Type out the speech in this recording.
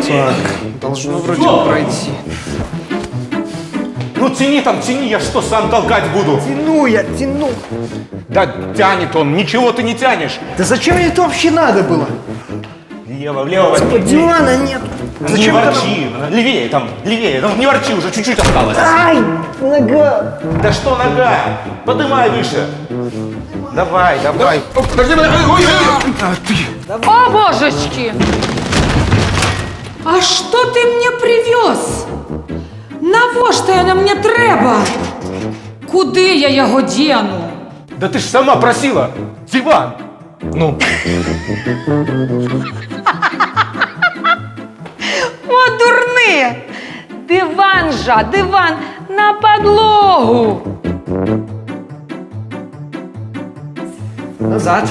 Так, должно вроде пройти. Ну тяни там, тяни, я что, сам толкать буду? Тяну я, тяну. Да тянет он, ничего ты не тянешь. Да зачем мне это вообще надо было? Влево, влево. Дивана нет. Не Зачем это ворчи, левее там, не ворчи, уже чуть-чуть осталось. Ай, нога. Да что нога? Подымай выше. Давай, давай. Подожди, О, божечки! А що ти мені привез? Навошта яна мені треба? Куди я його дену? Да ты ж сама просила. Диван. Ну. О, дурни! Диван жа, диван на подлогу! Назад.